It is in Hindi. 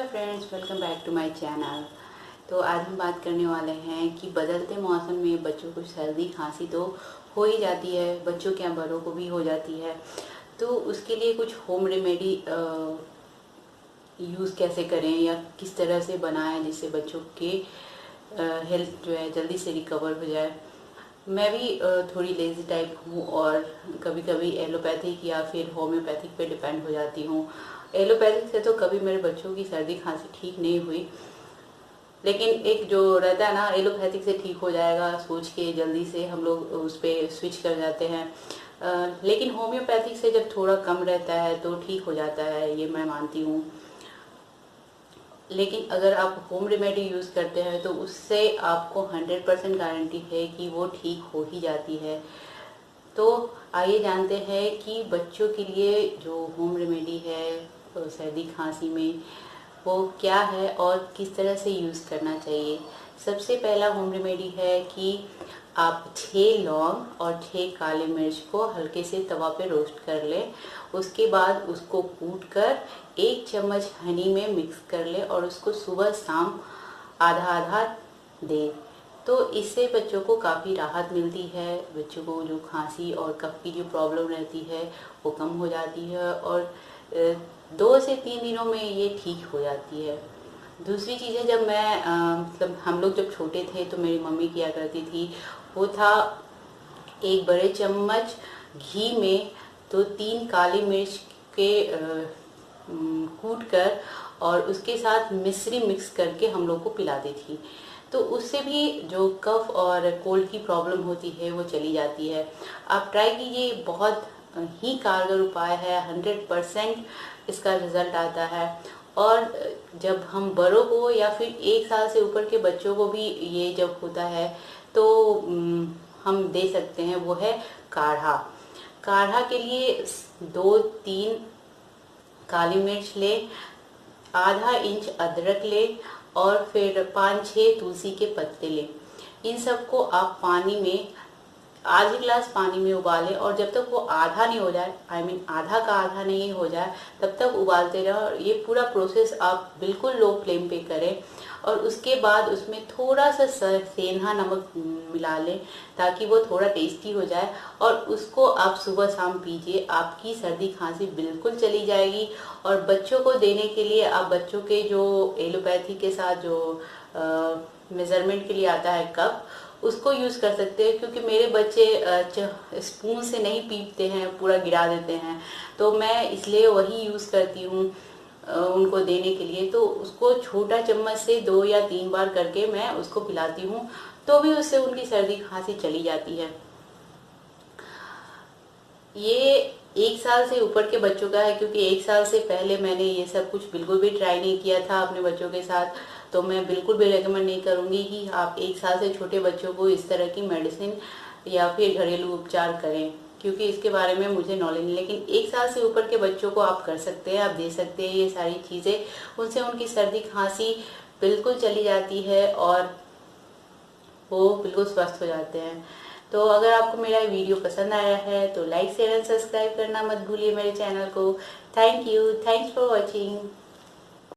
Friends, welcome back to my channel. तो आज हम बात करने वाले हैं कि बदलते मौसम में बच्चों को सर्दी खांसी तो हो ही जाती है, बच्चों क्या बड़ों को भी हो जाती है। तो उसके लिए कुछ होम रेमेडी यूज़ कैसे करें या किस तरह से बनाएं जिससे बच्चों के हेल्थ जो है जल्दी से रिकवर हो जाए। मैं भी थोड़ी लेज़ी टाइप हूँ और कभी कभी एलोपैथिक या फिर होम्योपैथिक पे डिपेंड हो जाती हूँ। एलोपैथिक से तो कभी मेरे बच्चों की सर्दी खांसी ठीक नहीं हुई, लेकिन एक जो रहता है ना एलोपैथिक से ठीक हो जाएगा सोच के जल्दी से हम लोग उस पर स्विच कर जाते हैं। लेकिन होम्योपैथिक से जब थोड़ा कम रहता है तो ठीक हो जाता है, ये मैं मानती हूँ। लेकिन अगर आप होम रेमेडी यूज़ करते हैं तो उससे आपको 100% गारंटी है कि वो ठीक हो ही जाती है। तो आइए जानते हैं कि बच्चों के लिए जो होम रेमेडी है सर्दी खांसी में वो क्या है और किस तरह से यूज़ करना चाहिए। सबसे पहला होम रेमेडी है कि आप 6 लौंग और 6 काली मिर्च को हल्के से तवा पे रोस्ट कर लें। उसके बाद उसको कूट कर 1 चम्मच हनी में मिक्स कर लें और उसको सुबह शाम आधा आधा दें। तो इससे बच्चों को काफ़ी राहत मिलती है। बच्चों को जो खांसी और कफ की जो प्रॉब्लम रहती है वो कम हो जाती है और 2 से 3 दिनों में ये ठीक हो जाती है। दूसरी चीज़ है, जब मैं मतलब हम लोग जब छोटे थे तो मेरी मम्मी किया करती थी, वो था 1 बड़े चम्मच घी में तो 3 काली मिर्च के कूट कर और उसके साथ मिश्री मिक्स करके हम लोग को पिलाती थी। तो उससे भी जो कफ और कोल्ड की प्रॉब्लम होती है वो चली जाती है। आप ट्राई कीजिए, बहुत ही कारगर उपाय है, 100% इसका रिजल्ट आता है। और जब हम बड़ों को या फिर 1 साल से ऊपर के बच्चों को भी ये जब होता है तो हम दे सकते हैं, वो है काढ़ा। काढ़ा के लिए 2-3 काली मिर्च ले, आधा इंच अदरक ले और फिर 5-6 तुलसी के पत्ते ले। इन सबको आप पानी में आधे गिलास पानी में उबालें और जब तक वो आधा नहीं हो जाए, आधा का आधा नहीं हो जाए, तब तक उबालते रहें। और ये पूरा प्रोसेस आप बिल्कुल लो फ्लेम पे करें और उसके बाद उसमें थोड़ा सा सेंधा नमक मिला लें ताकि वो थोड़ा टेस्टी हो जाए और उसको आप सुबह शाम पीजिए। आपकी सर्दी खांसी बिल्कुल चली जाएगी। और बच्चों को देने के लिए आप बच्चों के जो एलोपैथी के साथ जो मेजरमेंट के लिए आता है कप, उसको यूज कर सकते हैं, क्योंकि मेरे बच्चे स्पून से नहीं पीते हैं, पूरा गिरा देते हैं। तो मैं इसलिए वही यूज करती हूँ उनको देने के लिए। तो उसको छोटा चम्मच से 2 या 3 बार करके मैं उसको पिलाती हूँ, तो भी उससे उनकी सर्दी खांसी चली जाती है। ये 1 साल से ऊपर के बच्चों का है, क्योंकि 1 साल से पहले मैंने ये सब कुछ बिल्कुल भी ट्राई नहीं किया था अपने बच्चों के साथ। तो मैं बिल्कुल भी रेकमेंड नहीं करूंगी कि आप 1 साल से छोटे बच्चों को इस तरह की मेडिसिन या फिर घरेलू उपचार करें, क्योंकि इसके बारे में मुझे नॉलेज नहीं। लेकिन 1 साल से ऊपर के बच्चों को आप कर सकते हैं, आप दे सकते हैं ये सारी चीज़ें। उनसे उनकी सर्दी खांसी बिल्कुल चली जाती है और वो बिल्कुल स्वस्थ हो जाते हैं। तो अगर आपको मेरा वीडियो पसंद आया है तो लाइक शेयर एंड सब्सक्राइब करना मत भूलिए मेरे चैनल को। Thank you, thanks for watching.